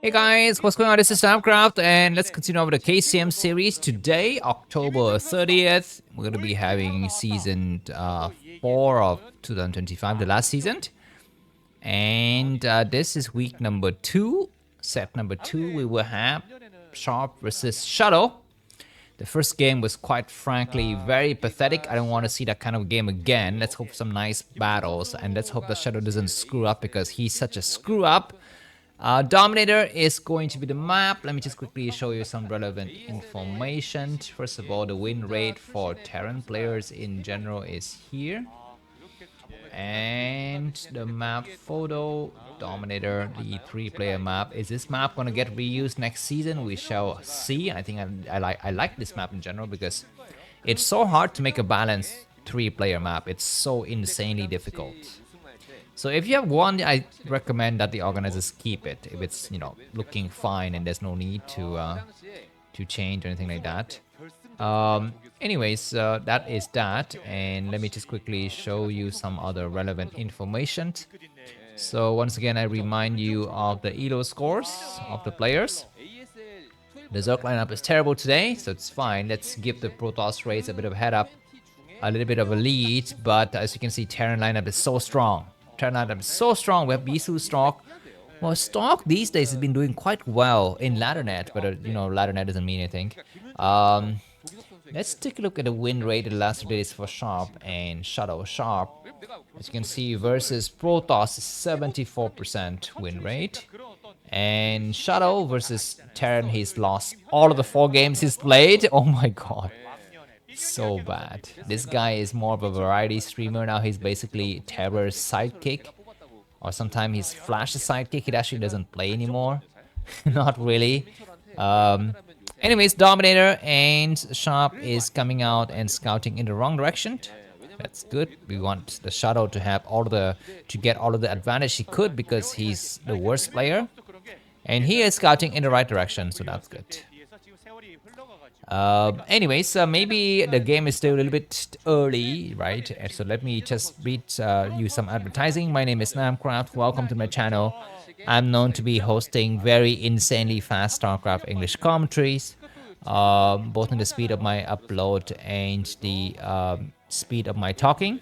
Hey guys, what's going on? This is Namkraft, and let's continue over the KCM series. Today, October 30th, we're going to be having season 4 of 2025, the last season. And this is week number 2, set number 2. We will have Sharp versus Shuttle. The first game was quite frankly very pathetic. I don't want to see that kind of game again. Let's hope for some nice battles, and let's hope that Shuttle doesn't screw up because he's such a screw up. Dominator is going to be the map. Let me just quickly show you some relevant information. First of all, the win rate for Terran players in general is here. And the map photo, Dominator, the 3-player map. Is this map going to get reused next season? We shall see. I think I like this map in general because it's so hard to make a balanced 3-player map. It's so insanely difficult. So if you have one, I recommend that the organizers keep it. If it's, looking fine and there's no need to change or anything like that. Anyways, that is that. And let me just quickly show you some other relevant information. So once again, I remind you of the ELO scores of the players. The Zerg lineup is terrible today, so it's fine. Let's give the Protoss race a bit of a head up, a little bit of a lead. But as you can see, Terran lineup is so strong. Terran lineup is so strong. We have Bisu Stock. Well, Stock these days has been doing quite well in Laddernet, but Laddernet doesn't mean anything. Let's take a look at the win rate in the last days for Sharp and Shuttle. Sharp, as you can see, versus Protoss is 74% win rate. And Shuttle versus Terran, he's lost all of the 4 games he's played. Oh my god. So bad. This guy is more of a variety streamer now. He's basically Terror's sidekick. Or sometimes he's Flash's sidekick. He actually doesn't play anymore. Not really. Anyways, Dominator and Sharp is coming out and scouting in the wrong direction. That's good. We want the Shuttle to have to get all of the advantage he could because he's the worst player. And he is scouting in the right direction, so that's good. Anyways, maybe the game is still a little bit early, right? So let me just read you some advertising. My name is Namkraft. Welcome to my channel. I'm known to be hosting very insanely fast Starcraft English commentaries, both in the speed of my upload and the speed of my talking.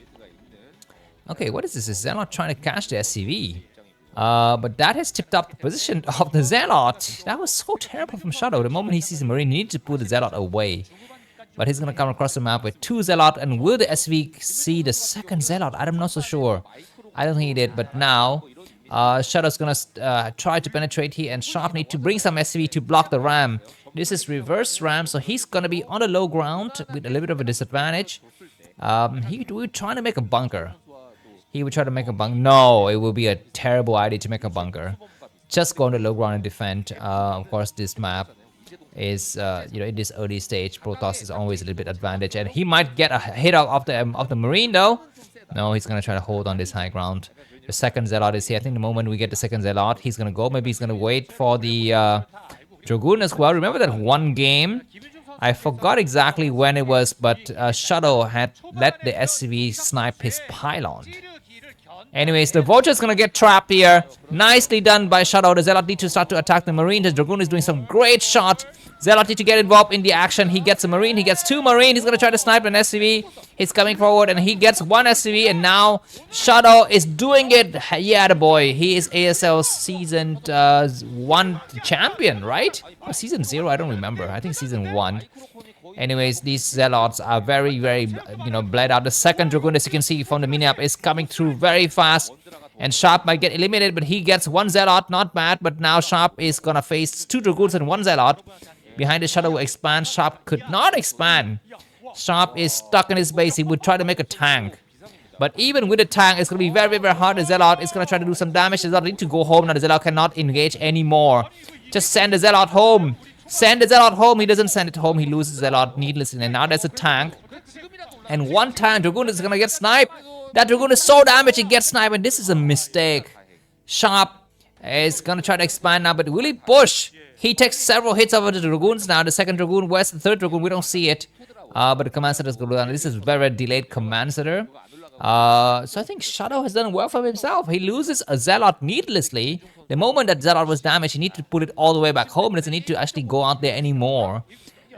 Okay, what is this? Is Zealot trying to catch the SCV? But that has tipped up the position of the Zealot. That was so terrible from Shadow. The moment he sees the Marine, he needs to pull the Zealot away. But he's going to come across the map with 2 Zealot. And will the SV see the second Zealot? I'm not so sure. I don't think he did. But now, Shadow's going to try to penetrate here. And Sharp need to bring some SV to block the ram. This is reverse ram. So he's going to be on the low ground with a little bit of a disadvantage. He will try to make a bunker. He would try to make a bunker. No, it would be a terrible idea to make a bunker. Just go on the low ground and defend. Of course, this map is, in this early stage, Protoss is always a little bit advantage. And he might get a hit of the Marine, though. No, he's going to try to hold on this high ground. The second Zealot is here. I think the moment we get the second Zealot, he's going to go. Maybe he's going to wait for the Dragoon as well. Remember that one game? I forgot exactly when it was, but Shuttle had let the SCV snipe his pylon. Anyways, the Vulture's gonna get trapped here. Nicely done by Shuttle. The Zealot need to start to attack the Marine. The Dragoon is doing some great shot. Zealot need to get involved in the action. He gets a Marine. He gets 2 Marine. He's gonna try to snipe an SCV. He's coming forward and he gets 1 SCV. And now Shuttle is doing it. Yeah, the boy. He is ASL Season 1 champion, right? Or Season 0? I don't remember. I think Season 1. Anyways, these Zealots are very, very, bled out. The second Dragoon, as you can see from the mini-map, is coming through very fast. And Sharp might get eliminated, but he gets 1 Zealot. Not bad, but now Sharp is gonna face 2 Dragoons and 1 Zealot. Behind the Shuttle will expand. Sharp could not expand. Sharp is stuck in his base. He would try to make a tank. But even with the tank, it's gonna be very, very hard. The Zealot is gonna try to do some damage. The Zealot need to go home now. The Zealot cannot engage anymore. Just send the Zealot home. Send the Zealot home. He doesn't send it home. He loses Zealot needlessly. And now there's a tank. And one time, Dragoon is going to get sniped. That Dragoon is so damaged, he gets sniped. And this is a mistake. Sharp is going to try to expand now. But will he push? He takes several hits over the Dragoons now. The second Dragoon, where's the third Dragoon? We don't see it. But the command center is going to go down. This is very delayed command center. So I think Shadow has done well for himself. He loses a Zealot needlessly. The moment that Zelle was damaged, he need to put it all the way back home. He doesn't need to actually go out there anymore.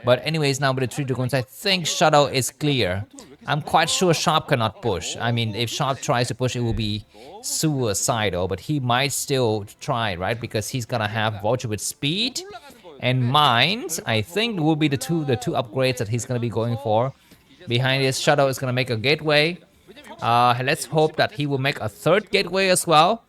But anyways, now with the 3 Dragoons, I think Shuttle is clear. I'm quite sure Sharp cannot push. I mean, if Sharp tries to push, it will be suicidal. But he might still try, right? Because he's gonna have Vulture with speed and mines. I think will be the two upgrades that he's gonna be going for. Behind his Shuttle is gonna make a gateway. Let's hope that he will make a 3rd gateway as well.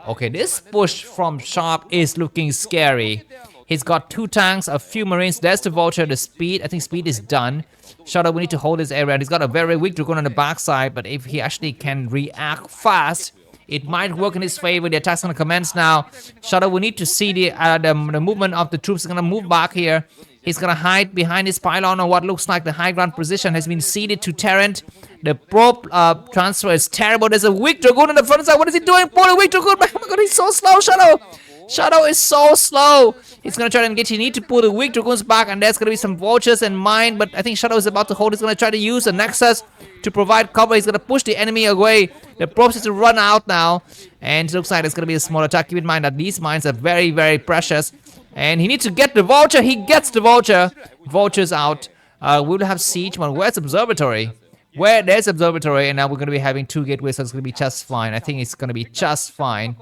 Okay, this push from Sharp is looking scary. He's got 2 tanks, a few marines. There's the Vulture, the speed. I think speed is done. Shuttle, we need to hold this area. And he's got a very weak Dragoon on the backside, but if he actually can react fast, it might work in his favor. The attack's gonna commence now. Shuttle, we need to see the movement of the troops. He's gonna move back here. He's gonna hide behind his pylon on what looks like the high ground position has been ceded to Terran. The probe transfer is terrible. There's a weak Dragoon on the front side. What is he doing? Pull a weak Dragoon back. Oh my god, he's so slow, Shuttle. Shuttle is so slow. He's gonna try to engage. You need to pull the weak Dragoons back, and there's gonna be some Vultures and mine. But I think Shuttle is about to hold. He's gonna try to use the Nexus to provide cover. He's gonna push the enemy away. The probes is to run out now, and it looks like it's gonna be a small attack. Keep in mind that these mines are very, very precious, and he needs to get the Vulture. He gets the Vulture. Vulture's out. We'll have siege. But where's observatory? Where there's observatory, and now we're gonna be having 2 gateways, so it's gonna be just fine. I think it's gonna be just fine.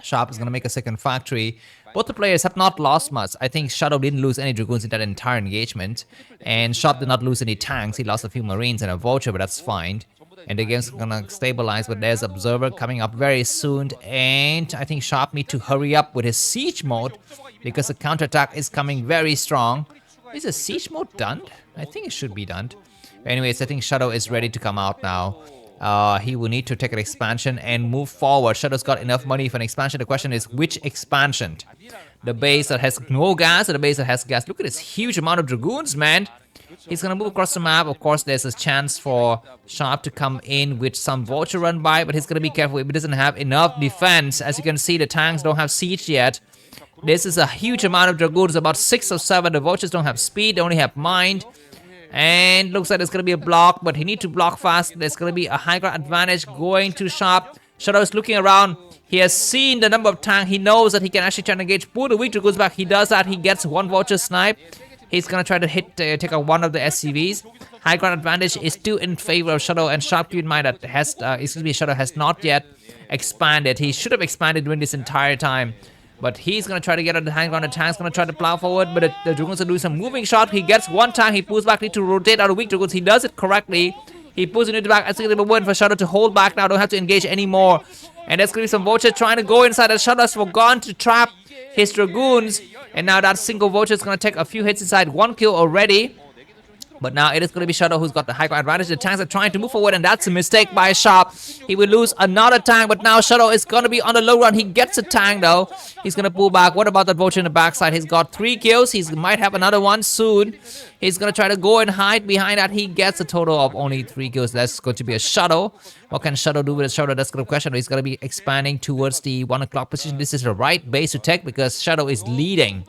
Sharp is gonna make a 2nd factory. Both the players have not lost much. I think Shuttle didn't lose any Dragoons in that entire engagement. And Sharp did not lose any tanks. He lost a few Marines and a Vulture, but that's fine. And the game's gonna stabilize, but there's Observer coming up very soon. And I think Sharp need to hurry up with his siege mode, because the counterattack is coming very strong. Is the siege mode done? I think it should be done. Anyways, I think Shuttle is ready to come out now. He will need to take an expansion and move forward. Shuttle's got enough money for an expansion. The question is, which expansion? The base that has no gas or the base that has gas? Look at this huge amount of Dragoons, man. He's gonna move across the map. Of course, there's a chance for Sharp to come in with some Vulture run by, but he's gonna be careful if he doesn't have enough defense. As you can see, the tanks don't have siege yet. This is a huge amount of Dragoons, about 6 or 7. The Vultures don't have speed, they only have mind. And looks like there's going to be a block, but he needs to block fast. There's going to be a high ground advantage going to Sharp. Shuttle is looking around. He has seen the number of tanks. He knows that he can actually try to engage. Pull the weak Dragoons back. He does that. He gets 1 Vulture snipe. He's going to try to hit, take out 1 of the SCVs. High ground advantage is still in favor of Shuttle, and Sharp, keep in mind that Shuttle has not yet expanded. He should have expanded during this entire time. But he's going to try to get on the high ground. The tank's going to try to plow forward, but the Dragoons are doing some moving shot. He gets 1 tank. He pulls back. Need to rotate out of weak Dragoons. He does it correctly. He pulls it into the back. I think they were waiting for Shuttle to hold back now. Don't have to engage anymore. And there's going to be some Vulture trying to go inside. The Shuttle has forgotten to trap his Dragoons. And now that single Vulture is going to take a few hits inside. 1 kill already. But now it is going to be Shuttle who's got the high ground advantage. The tanks are trying to move forward, and that's a mistake by Sharp. He will lose another tank, but now Shuttle is going to be on the low run. He gets a tank, though. He's going to pull back. What about that Vulture in the backside? He's got 3 kills. He might have another one soon. He's going to try to go and hide behind that. He gets a total of only 3 kills. That's going to be a Shuttle. What can Shuttle do with a Shuttle? That's the question. He's going to be expanding towards the 1 o'clock position. This is the right base to take because Shuttle is leading.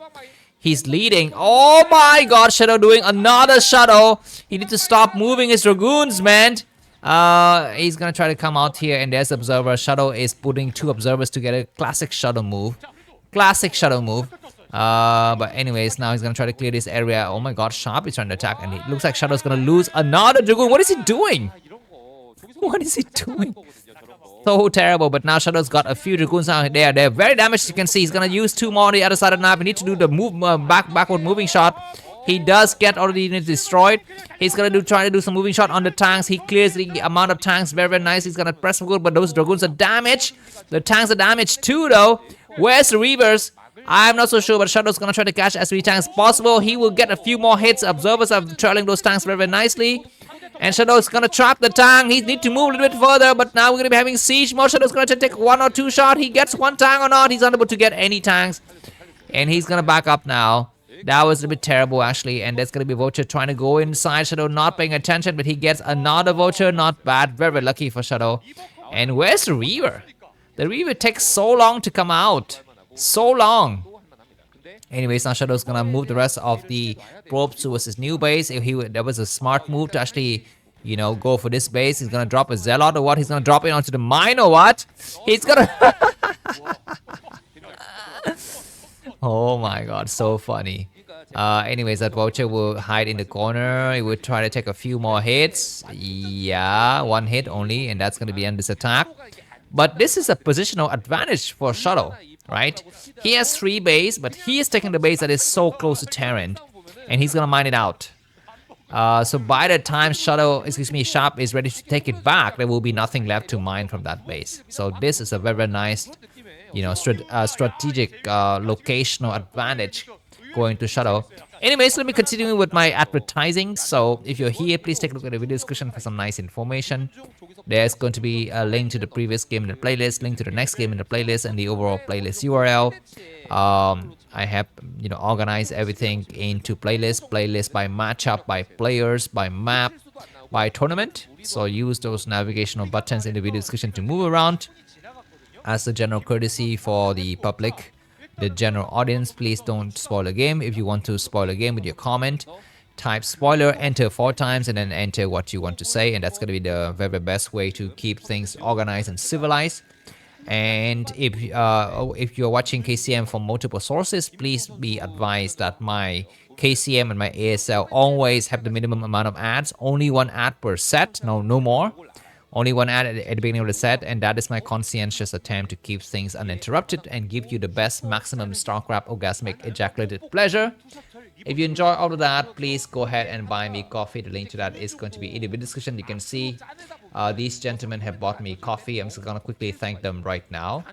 He's leading. Oh my god, Shuttle doing another Shuttle. He needs to stop moving his Dragoons, man. He's gonna try to come out here, and there's Observer. Shuttle is putting 2 Observers together. Classic Shuttle move. Classic Shuttle move. But anyways, now he's gonna try to clear this area. Oh my god, Sharp is trying to attack, and it looks like Shuttle's gonna lose another Dragoon. What is he doing? What is he doing? So terrible, but now Shuttle's got a few Dragoons out there. They're very damaged, as you can see. He's gonna use 2 more on the other side of the map. We need to do the backward moving shot. He does get all the units destroyed. He's gonna try to do some moving shot on the tanks. He clears the amount of tanks very, very nice. He's gonna press good, but those Dragoons are damaged. The tanks are damaged too, though. Where's the Reavers? I'm not so sure, but Shuttle's gonna try to catch as many tanks as possible. He will get a few more hits. Observers are trailing those tanks very, very nicely. And Shuttle's gonna trap the tank. He needs to move a little bit further, but now we're gonna be having siege mode. Shuttle's gonna take 1 or 2 shots. He gets 1 tank or not. He's unable to get any tanks. And he's gonna back up now. That was a bit terrible, actually. And there's gonna be Vulture trying to go inside. Shuttle not paying attention, but he gets another Vulture. Not bad. Very, very lucky for Shuttle. And where's the Reaver? The Reaver takes so long to come out. So long. Anyways, now Shuttle's gonna move the rest of the probes towards his new base. That was a smart move to actually, you know, go for this base. He's gonna drop a Zealot or what? He's gonna drop it onto the mine or what? He's gonna... Oh my god, so funny. Anyways, that vulture will hide in the corner. It will try to take a few more hits. Yeah, one hit only, and that's going to be end this attack. But this is a positional advantage for Shuttle, right? He has 3 base, but he is taking the base that is so close to Terran, and he's going to mine it out. So by the time Sharp is ready to take it back, there will be nothing left to mine from that base. So this is a very, very nice, strategic locational advantage going to Shuttle. Anyways, let me continue with my advertising. So if you're here, please take a look at the video description for some nice information. There's going to be a link to the previous game in the playlist, link to the next game in the playlist, and the overall playlist URL. I have organized everything into playlist by matchup, by players, by map, by tournament. So use those navigational buttons in the video description to move around. As a general courtesy for the public, the general audience, please don't spoil the game. If you want to spoil the game with your comment, type spoiler, enter 4 times, and then enter what you want to say, and that's going to be the very best way to keep things organized and civilized. And if you're watching KCM from multiple sources, please be advised that my KCM and my ASL always have the minimum amount of ads, only 1 ad per set, no more. Only 1 ad at the beginning of the set, and that is my conscientious attempt to keep things uninterrupted and give you the best maximum Starcraft orgasmic ejaculated pleasure. If you enjoy all of that, please go ahead and buy me coffee. The link to that is going to be in the video description. You can see these gentlemen have bought me coffee. I'm just going to quickly thank them right now.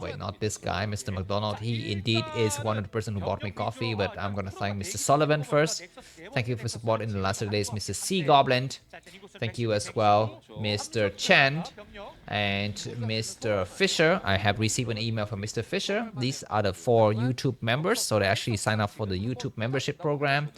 Wait, not this guy, Mr. McDonald. He indeed is one of the person who bought me coffee, but I'm going to thank Mr. Sullivan first. Thank you for support in the last 3 days, Mr. Sea Goblin. Thank you as well, Mr. Chen and Mr. Fisher. I have received an email from Mr. Fisher. These are the 4 YouTube members, so they actually sign up for the YouTube membership program.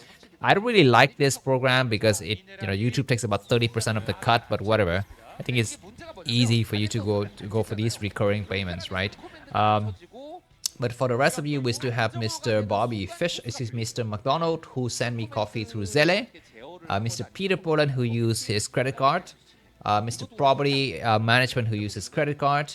I don't really like this program because YouTube takes about 30% of the cut, but whatever. I think it's easy for you to go for these recurring payments, right? But for the rest of you, we still have Mr. Bobby Fish, Mr. McDonald, who sent me coffee through Zelle, Mr. Peter Poland, who used his credit card, Mr. Property Management, who uses credit card,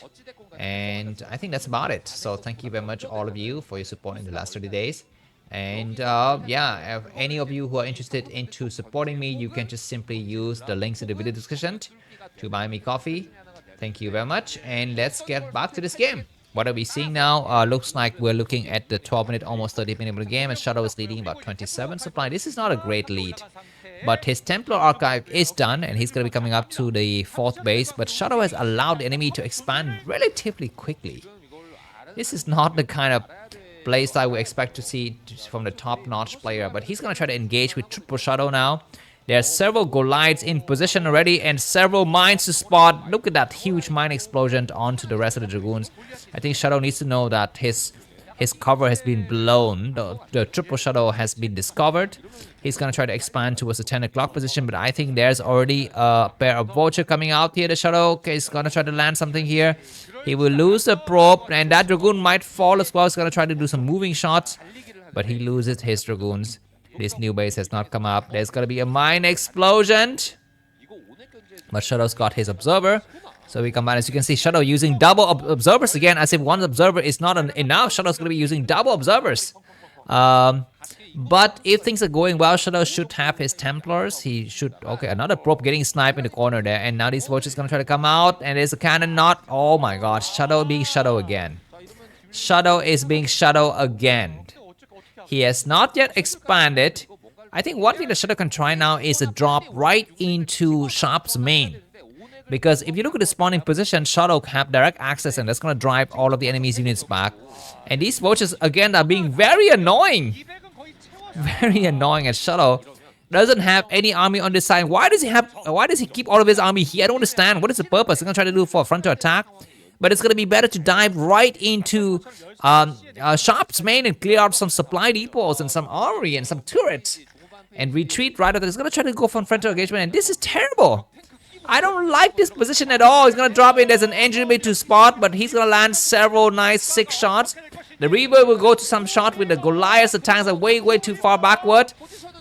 and I think that's about it. So thank you very much, all of you, for your support in the last 30 days. And yeah, if any of you who are interested into supporting me, you can just simply use the links in the video description to buy me coffee. Thank you very much, and let's get back to this game. What are we seeing now? Looks like we're looking at the 12-minute, almost 30-minute of the game, and Shuttle is leading about 27 supply. This is not a great lead, but his Templar archive is done, and he's going to be coming up to the 4th base, but Shuttle has allowed the enemy to expand relatively quickly. This is not the kind of playstyle we expect to see from the top-notch player, but he's going to try to engage with triple Shuttle now. There are several Goliaths in position already and several mines to spot. Look at that huge mine explosion onto the rest of the Dragoons. I think Shuttle needs to know that his cover has been blown. The triple Shuttle has been discovered. He's going to try to expand towards the 10 o'clock position, but I think there's already a pair of Vulture coming out here. The Shuttle, okay, he's going to try to land something here. He will lose the probe, and that Dragoon might fall as well. He's going to try to do some moving shots, but he loses his Dragoons. This new base has not come up. There's going to be a mine explosion, but Shuttle's got his observer. So we combine, as you can see, Shuttle using double observers again, as if one observer is not enough. Shuttle's going to be using double observers. But if things are going well, Shuttle should have his Templars. He should, okay, another probe getting sniped in the corner there. And now these vultures going to try to come out. And there's a cannon knot. Oh my gosh, Shuttle being Shuttle again. Shuttle is being Shuttle again. He has not yet expanded. I think one thing the Shuttle can try now is a drop right into Sharp's main. Because if you look at the spawning position, Shuttle have direct access, and that's going to drive all of the enemy's units back. And these vultures, again, are being very annoying. Very annoying, as Shuttle doesn't have any army on this side. Why does he keep all of his army here? I don't understand. What is the purpose? He's going to try to do for a frontal attack. But it's going to be better to dive right into Sharp's main and clear out some supply depots and some armory and some turrets. And retreat right after. He's going to try to go for frontal engagement, and this is terrible. I don't like this position at all. He's going to drop in. There's an engine bay to spot, but he's going to land several nice 6 shots. The Reaver will go to some shot with the Goliath. The tanks are way too far backward.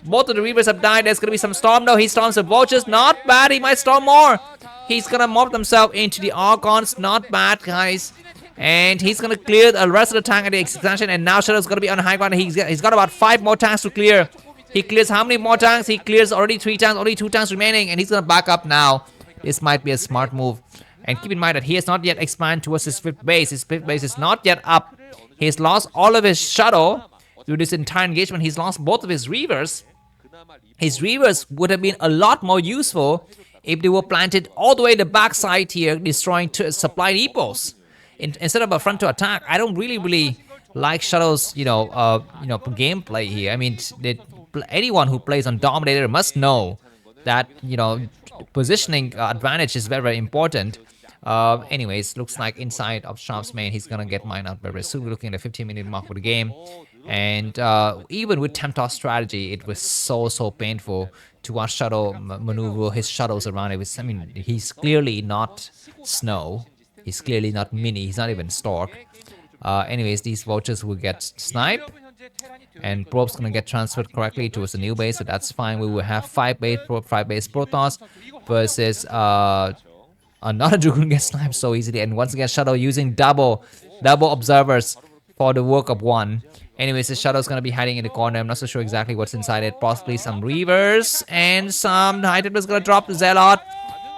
Both of the Reavers have died. There's going to be some storm. No, he storms the vultures. Not bad. He might storm more. He's going to mob himself into the Archons. Not bad, guys. And he's gonna clear the rest of the tank at the expansion. And now Shuttle's gonna be on high ground. He's got about 5 more tanks to clear. He clears how many more tanks? He clears already 3 tanks, only 2 tanks remaining. And he's gonna back up now. This might be a smart move. And keep in mind that he has not yet expanded towards his 5th base. His 5th base is not yet up. He's lost all of his shuttle through this entire engagement. He's lost both of his reavers. His reavers would have been a lot more useful if they were planted all the way in the backside here, destroying supply depots. Instead of a front to attack, I don't really like Shuttle's, gameplay here. I mean, anyone who plays on Dominator must know that, positioning advantage is very, very important. Anyways, looks like inside of Sharp's main, he's gonna get mined out very soon. We're looking at the 15-minute mark for the game. And even with Temptoss strategy, it was so painful to watch Shuttle maneuver his shuttles around. He's clearly not Snow. He's clearly not Mini. He's not even Stork. Anyways, these vultures will get sniped. And Probe's gonna get transferred correctly towards the new base, so that's fine. We will have 5 base Probe, 5 base Protoss versus another Dragoon gets sniped so easily. And once again, Shuttle using double observers for the work of 1. Anyways, the Shuttle's gonna be hiding in the corner. I'm not so sure exactly what's inside it. Possibly some Reavers and some High Templars gonna drop the Zealot.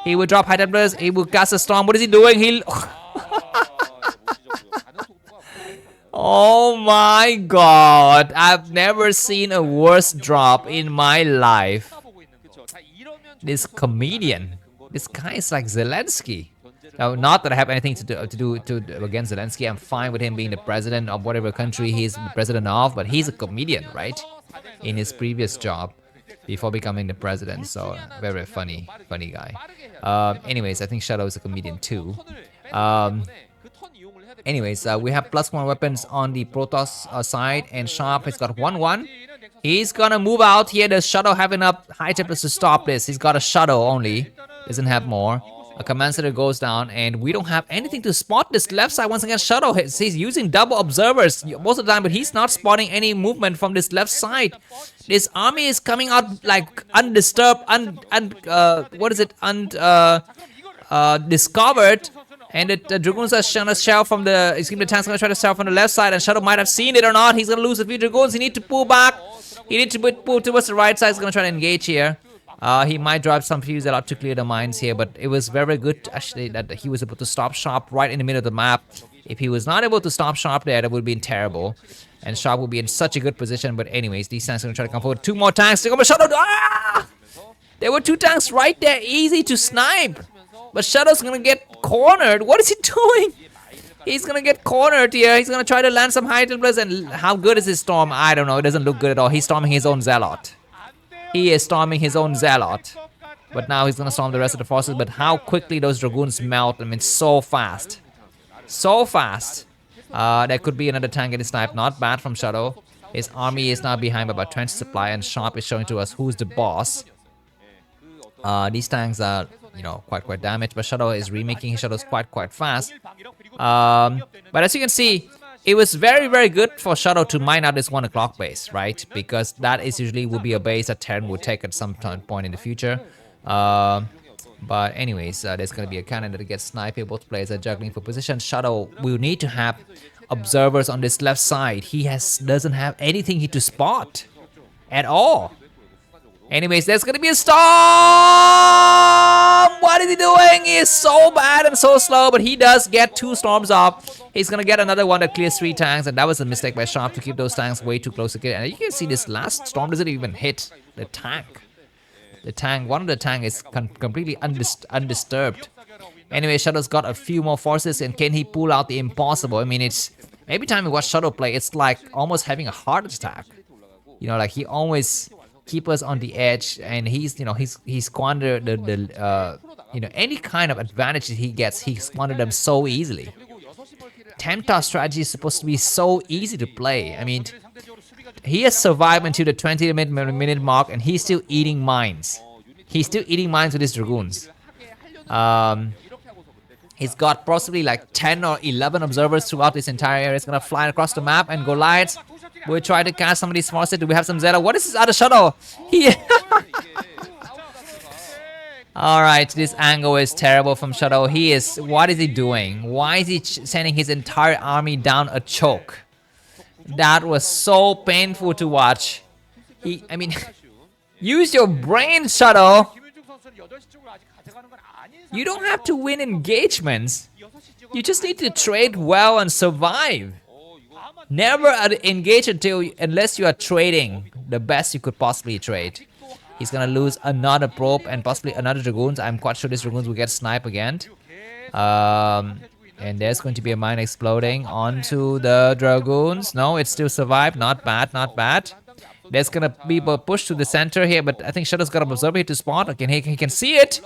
He will drop High Templars. He will cast a storm. What is he doing? He'll... Oh my god. I've never seen a worse drop in my life. This comedian. This guy is like Zelensky. Now, not that I have anything to do against Zelensky. I'm fine with him being the president of whatever country he's the president of, but he's a comedian, right? In his previous job before becoming the president. So very funny guy. Anyways, I think Shadow is a comedian too. Anyways, we have +1 weapons on the Protoss side, and Sharp has got 1-1. He's gonna move out here. Does Shadow have enough High Templars to stop this? He's got a Shadow only. Doesn't have more. A command center goes down, and we don't have anything to spot this left side. Once again, Shuttle, he's using double observers most of the time, but he's not spotting any movement from this left side. This army is coming out like undisturbed, discovered. And the Dragoons are trying to shell from the... the tank's gonna try to shell from the left side, and Shuttle might have seen it or not. He's gonna lose a few Dragoons. He needs to pull back. He needs to pull towards the right side. He's gonna try to engage here. He might drop some fuse a lot to clear the mines here, but it was very good actually that he was able to stop Sharp right in the middle of the map. If he was not able to stop Sharp there, that would have been terrible. And Sharp would be in such a good position, but anyways, these tanks are going to try to come forward. 2 more tanks. They go, but Shuttle... Ah! There were 2 tanks right there, easy to snipe. But Shuttle's going to get cornered. What is he doing? He's going to get cornered here. He's going to try to land some High Templars, and how good is his storm? I don't know. It doesn't look good at all. He's storming his own Zealot. He is storming his own Zealot. But now he's going to storm the rest of the forces. But how quickly those Dragoons melt. I mean, so fast. So fast. There could be another tank getting sniped. Not bad from Shuttle. His army is now behind by about 20 supply. And Sharp is showing to us who's the boss. These tanks are, quite damaged. But Shuttle is remaking his shuttles quite fast. But as you can see, it was very good for Shuttle to mine out this 1 o'clock base, right? Because that is usually will be a base that Terran would take at some point in the future. But anyways, there's going to be a cannon that gets sniped here. Both players are juggling for position. Shuttle will need to have observers on this left side. He doesn't have anything to spot at all. Anyways, there's going to be a storm! What is he doing? He is so bad and so slow, but he does get 2 storms off. He's going to get another one that clears 3 tanks, and that was a mistake by Sharp to keep those tanks way too close together. And you can see this last storm doesn't even hit the tank. One of the tank is completely undisturbed. Anyway, Shuttle's got a few more forces, and can he pull out the impossible? I mean, it's every time you watch Shuttle play, it's like almost having a heart attack. Like he always keep us on the edge, and he's squandered the any kind of advantage that he gets, he squandered them so easily. Temptoss strategy is supposed to be so easy to play. I mean, he has survived until the 20-minute mark, and he's still eating mines. He's still eating mines with his Dragoons. He's got possibly like 10 or 11 observers throughout this entire area. It's gonna fly across the map, and Goliaths will try to cast some of these forces. Do we have some Zelle? What is this other Shuttle? All right, this angle is terrible from Shuttle. What is he doing? Why is he sending his entire army down a choke? That was so painful to watch. I mean, use your brain, Shuttle. You don't have to win engagements. You just need to trade well and survive. Never engage unless you are trading the best you could possibly trade. He's gonna lose another probe and possibly another dragoons. I'm quite sure these dragoons will get sniped again. And there's going to be a mine exploding onto the dragoons. No, it still survived. Not bad, not bad. There's gonna be a push to the center here, but I think Shuttle's got an observer here to spawn. Again, he can see it.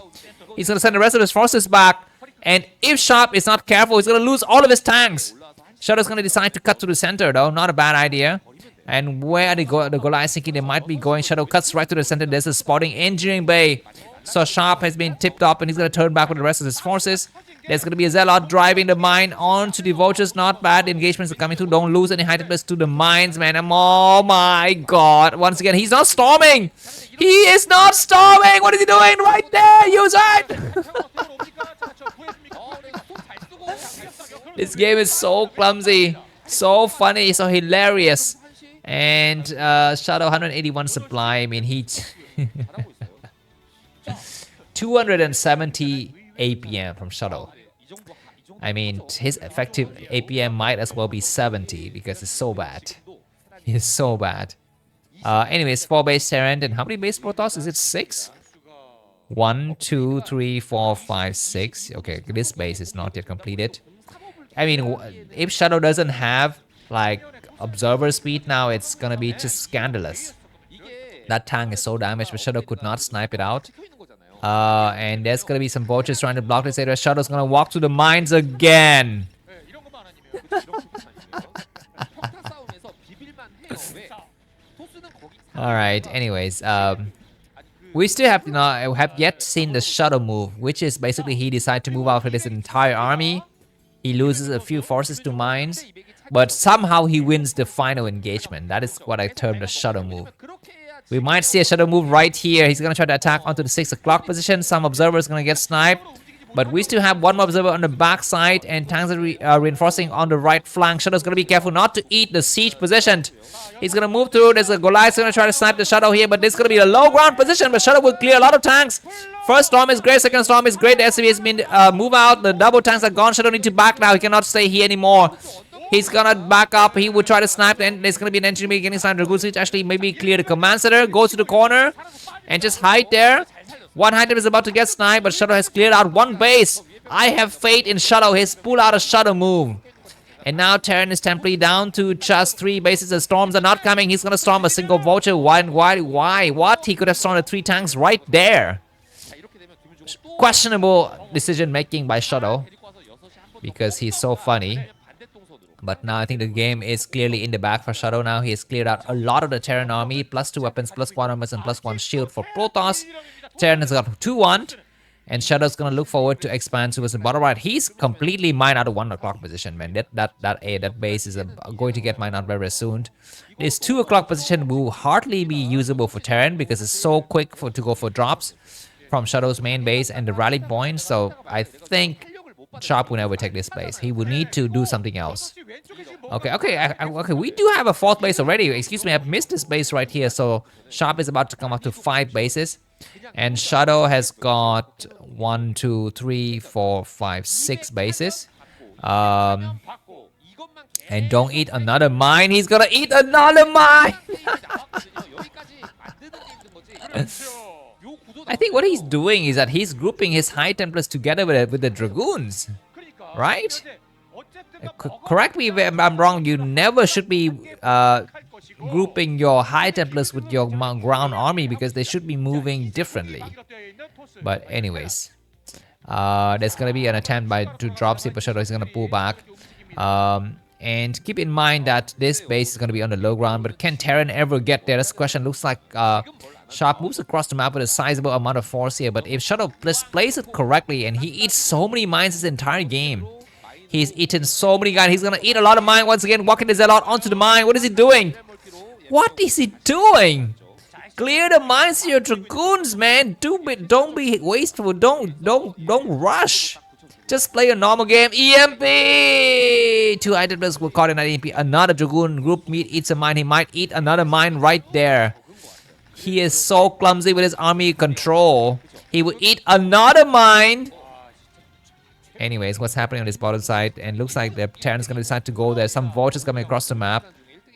He's gonna send the rest of his forces back. And if Sharp is not careful, he's gonna lose all of his tanks. Shuttle's gonna decide to cut to the center though. Not a bad idea. And where the Goliaths thinking they might be going, Shuttle cuts right to the center. There's a spotting engineering bay. So Sharp has been tipped up and he's gonna turn back with the rest of his forces. There's gonna be a Zealot driving the mine onto the vultures. Not bad. The engagements are coming through. Don't lose any height plus to the mines, man. Oh my god. Once again, he's not storming. He is not storming. What is he doing right there? Use it. This game is so clumsy, so funny, so hilarious. And Shadow 181 supply. I mean, he 270 APM from Shuttle. I mean, his effective APM might as well be 70 because it's so bad. It's so bad. Anyways, 4 base Terran. And how many base Protoss? Is it 6? 1, 2, 3, 4, 5, 6. Okay, this base is not yet completed. I mean, if Shadow doesn't have like observer speed now, it's gonna be just scandalous. That tank is so damaged, but Shadow could not snipe it out. And there's gonna be some vultures trying to block this area. Shadow's gonna walk to the mines again. Alright, anyways, we still have yet seen the Shuttle move, which is basically he decided to move out with his entire army. He loses a few forces to mines, but somehow he wins the final engagement. That is what I term the Shuttle move. We might see a Shuttle move right here. He's gonna try to attack onto the 6 o'clock position. Some observers gonna get sniped, but we still have one more observer on the back side, and tanks are reinforcing on the right flank. Shuttle's gonna be careful not to eat the siege position. He's gonna move through. There's a Goliath gonna try to snipe the Shuttle here, but this is gonna be a low ground position. But Shuttle will clear a lot of tanks. First storm is great, second storm is great. The SCV has been moved out. The double tanks are gone. Shuttle need to back now. He cannot stay here anymore. He's gonna back up. He will try to snipe, and there's gonna be an engineer getting sniped. Dragoons which actually maybe clear the command center. Go to the corner and just hide there. One item is about to get sniped, but Shuttle has cleared out one base. I have faith in Shuttle. He's pulled out a Shuttle move. And now Terran is temporarily down to just 3 bases. The storms are not coming. He's gonna storm a single vulture. Why? What? He could have stormed the 3 tanks right there. Questionable decision making by Shuttle because he's so funny. But now I think the game is clearly in the back for Shuttle now. He has cleared out a lot of the Terran army. +2 weapons, +1 armors, and +1 shield for Protoss. Terran has got 2-1. And Shuttle's gonna look forward to expand towards the bottom right. He's completely mined out of 1 o'clock position, man. That base is going to get mined out very soon. This 2 o'clock position will hardly be usable for Terran because it's so quick to go for drops from Shuttle's main base and the rally point. So I think Sharp will never take this base. He will need to do something else. Okay, we do have a 4th base already. Excuse me, I've missed this base right here. So Sharp is about to come up to 5 bases. And Shuttle has got 1, 2, 3, 4, 5, 6 bases. And don't eat another mine. He's gonna eat another mine. I think what he's doing is that he's grouping his High Templars together with the Dragoons. Right? Correct me if I'm wrong. You never should be grouping your High Templars with your ground army because they should be moving differently. But anyways, there's gonna be an attempt to drop Super Shuttle. He's gonna pull back. And keep in mind that this base is gonna be on the low ground. But can Terran ever get there? That's the question. Looks like Sharp moves across the map with a sizable amount of force here. But if Shuttle plays it correctly, and he eats so many mines this entire game. He's eaten so many guys. He's gonna eat a lot of mine once again. Walking the Zealot onto the mine. What is he doing? What is he doing? Clear the mines to your dragoons, man. Don't be wasteful. Don't rush. Just play a normal game. EMP! 2 items were caught in an EMP. Another dragoon group meat eats a mine. He might eat another mine right there. He is so clumsy with his army control. He will eat another mine. Anyways, what's happening on this bottom side? And looks like the Terran's gonna decide to go there. Some vultures coming across the map.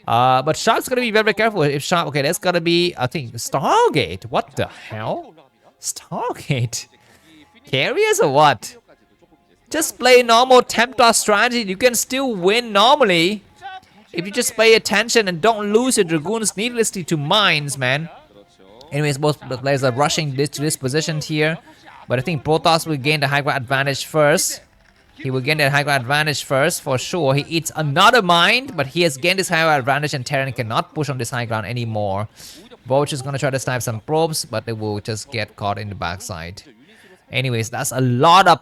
But Sharp's gonna be very, very careful. If Sharp, okay, that's gonna be, I think, Stargate. What the hell? Stargate? Carriers or what? Just play normal Templar strategy. You can still win normally if you just pay attention and don't lose your dragoons needlessly to mines, man. Anyways, both players are rushing to this position here. But I think Protoss will gain the high ground advantage first. He will gain that high ground advantage first for sure. He eats another mine, but he has gained this high ground advantage and Terran cannot push on this high ground anymore. Vulture is going to try to snipe some probes, but they will just get caught in the backside. Anyways, that's a lot of,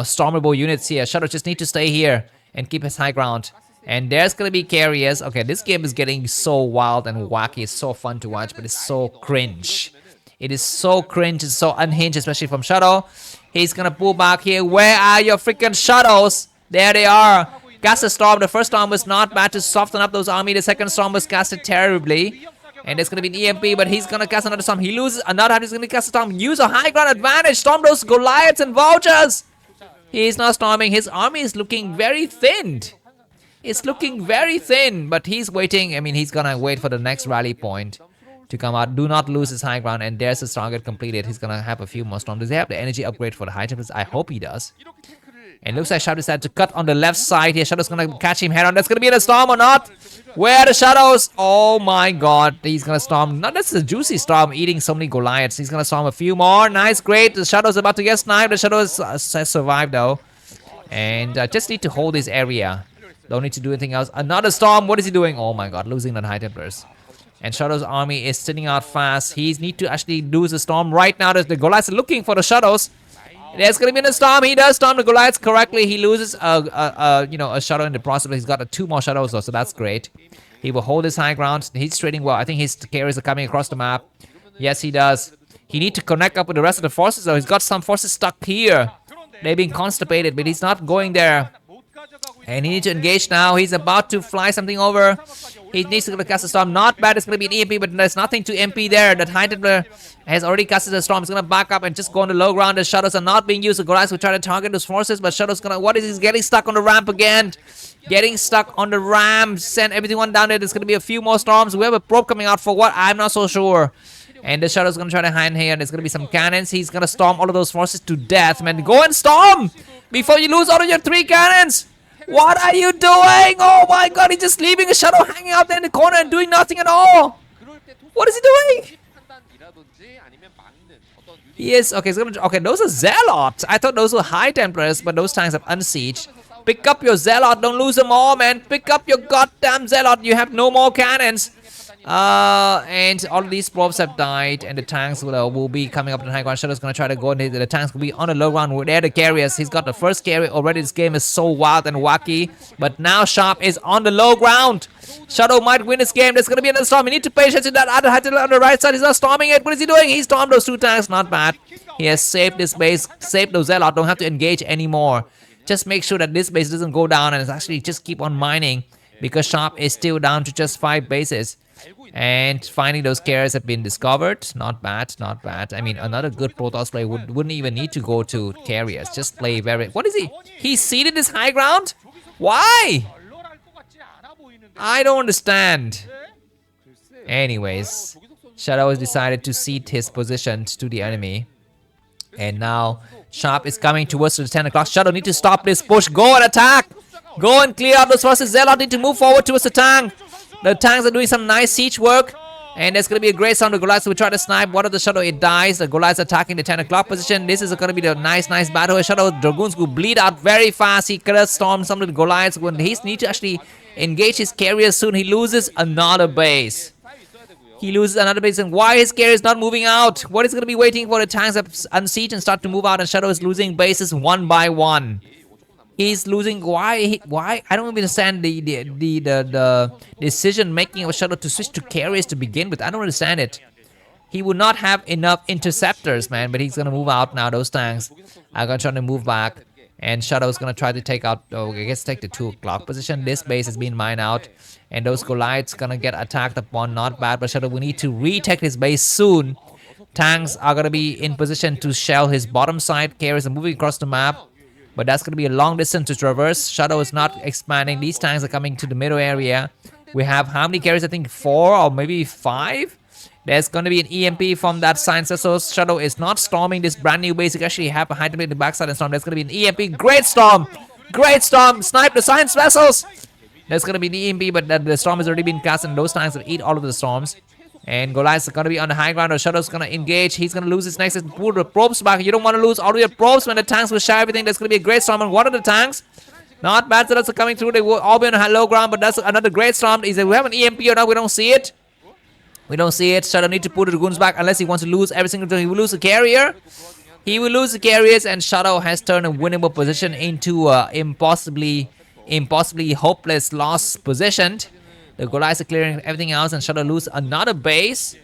stormable units here. Shuttle just need to stay here and keep his high ground. And there's gonna be carriers. Okay, this game is getting so wild and wacky. It's so fun to watch, but it's so cringe. It is so cringe and so unhinged, especially from Shuttle. He's gonna pull back here. Where are your freaking shuttles? There they are. Cast a storm. The first storm was not bad to soften up those army. The second storm was casted terribly. And there's gonna be an EMP, but he's gonna cast another storm. He loses another time. He's gonna cast a storm. Use a high ground advantage. Storm those Goliaths and Vultures. He's not storming. His army is looking very thinned. It's looking very thin, but he's waiting. I mean, he's gonna wait for the next rally point to come out. Do not lose his high ground, and there's his target completed. He's gonna have a few more storms. Does he have the energy upgrade for the high jumpers? I hope he does. And looks like Shadow decided to cut on the left side here. Shadow's gonna catch him head on. That's gonna be in a storm or not? Where are the shadows? Oh my god, he's gonna storm. Not that's a juicy storm, eating so many Goliaths. He's gonna storm a few more. Nice, great. The Shadow's about to get sniped. The Shadow has survived though. And just need to hold this area. Don't need to do anything else. Another storm. What is he doing? Oh my god, losing the high templars. And Shadow's army is sitting out fast. He needs to actually lose the storm right now. The Goliaths are looking for the Shadows. There's gonna be a storm. He does storm the Goliaths correctly. He loses a Shadow in the process. He's got 2 more Shadows though, so that's great. He will hold his high ground. He's trading well. I think his carriers are coming across the map. Yes, he does. He needs to connect up with the rest of the forces though. He's got some forces stuck here. They're being constipated, but he's not going there. And he needs to engage now. He's about to fly something over. He needs to cast a storm. Not bad. It's going to be an EMP, but there's nothing to MP there. That high templar has already casted a storm. He's going to back up and just go on the low ground. The Shadows are not being used. The Goliaths will try to target those forces, but Shadow's going to... What is he? He's getting stuck on the ramp again. Getting stuck on the ramp. Send everyone down there. There's going to be a few more storms. We have a probe coming out for what? I'm not so sure. And the Shadow's going to try to hide here. There's going to be some cannons. He's going to storm all of those forces to death, man. Go and storm before you lose all of your 3 cannons. What are you doing? Oh my god, he's just leaving a Shadow hanging out there in the corner and doing nothing at all. What is he doing? Yes, okay, okay, those are Zealots. I thought those were High Templars, but those tanks have unsieged. Pick up your Zealot, don't lose them all, man. Pick up your goddamn Zealot, you have no more cannons. And all of these probes have died, and the tanks will be coming up to the high ground. Shadow's gonna try to go, and the tanks will be on the low ground. They're the carriers. He's got the first carrier already. This game is so wild and wacky, but now Sharp is on the low ground. Shadow might win this game. There's gonna be another storm. You need to pay attention to that other high on the right side. He's not storming it. What is he doing? He stormed those 2 tanks. Not bad. He has saved this base, saved those Zealot. Don't have to engage anymore. Just make sure that this base doesn't go down, and it's actually just keep on mining, because Sharp is still down to just 5 bases. And finally, those carriers have been discovered. Not bad, not bad. I mean, another good Protoss player wouldn't even need to go to carriers. Just play very... What is he? He seeded his high ground? Why? I don't understand. Anyways, Shadow has decided to cede his position to the enemy. And now, Sharp is coming towards the 10 o'clock. Shadow need to stop this push. Go and attack! Go and clear out those forces. Zealot need to move forward towards the tank. The tanks are doing some nice siege work. And there's going to be a great sound. The Goliaths will try to snipe. One of the Shadow, it dies. The Goliaths attacking the 10 o'clock position. This is going to be the nice battle. Shadow Dragoons will bleed out very fast. He could have stormed some of the Goliaths. When he needs to actually engage his carriers soon, he loses another base. He loses another base. And why his carrier is not moving out? What is going to be waiting for the tanks to unsiege and start to move out? And Shadow is losing bases 1 by 1. He's losing. Why? I don't understand the decision making of Shuttle to switch to carriers to begin with. I don't understand it. he would not have enough interceptors, man. But he's gonna move out now. Those tanks are gonna try to move back, and Shuttle's gonna try to take out. Oh, I guess take the 2 o'clock position. This base has been mined out, and those Goliaths gonna get attacked upon. Not bad, but Shuttle, we need to retake his base soon. Tanks are gonna be in position to shell his bottom side. Carriers are moving across the map, but that's gonna be a long distance to traverse. Shuttle is not expanding. These tanks are coming to the middle area. We have how many carriers? I think 4 or maybe 5. There's going to be an EMP from that science. So Shuttle is not storming this brand new base. You actually have a high in the backside and storm. There's going to be an EMP. Great storm. Great storm. Snipe the science vessels. There's going to be an EMP, but the storm has already been cast, and those tanks will eat all of the storms. And Goliath is going to be on the high ground. Or Shuttle's going to engage. He's going to lose his nexus. Pull the probes back. You don't want to lose all of your probes when the tanks will share everything. There's going to be a great storm on one of the tanks. Not bad. So that's coming through. They will all be on a low ground, but that's another great storm. Is that we have an EMP or not? We don't see it. We don't see it. Shuttle need to put the dragoons back unless he wants to lose every single time. He will lose the carrier. He will lose the carriers, and Shuttle has turned a winnable position into impossibly hopeless loss position. The Goliaths are clearing everything else, and Shuttle lose another base.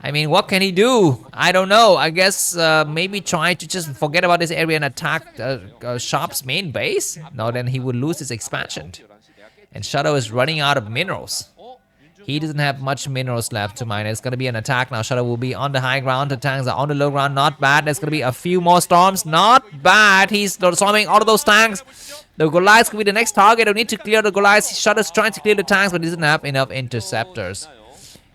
I mean, what can he do? I don't know. I guess maybe try to just forget about this area and attack Sharp's main base. No, then he would lose his expansion. And Shuttle is running out of minerals. He doesn't have much minerals left to mine. It's going to be an attack now. Shuttle will be on the high ground. The tanks are on the low ground. Not bad. There's going to be a few more storms. Not bad. He's storming all of those tanks. The Goliaths could be the next target. We need to clear the Goliaths. Shuttle's trying to clear the tanks, but he doesn't have enough interceptors.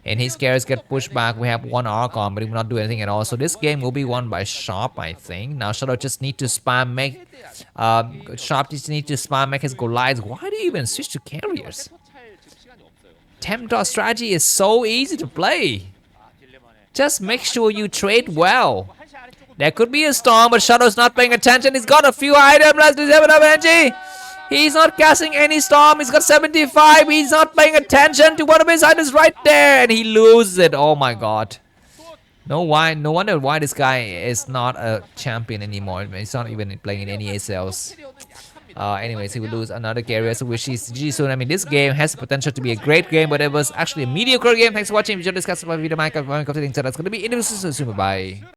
And his carriers get pushed back. We have 1 Archon, but he will not do anything at all. So this game will be won by Sharp, I think. Now Shuttle just need to spam make... Sharp just need to spam make his Goliaths. Why do you even switch to carriers? Temptor strategy is so easy to play. Just make sure you trade well. There could be a storm, but Shuttle's not paying attention. He's got a few items. Let's do 7 of energy. He's not casting any storm. He's got 75. He's not paying attention to one of his items right there, and he loses it. Oh my god. No wonder why this guy is not a champion anymore. He's not even playing in any ASLs. Anyways, he will lose another carrier, so which is GG soon. I mean, this game has the potential to be a great game, but it was actually a mediocre game. Thanks for watching. If you enjoyed this video, Minecraft, that's going to be in the soon. Bye.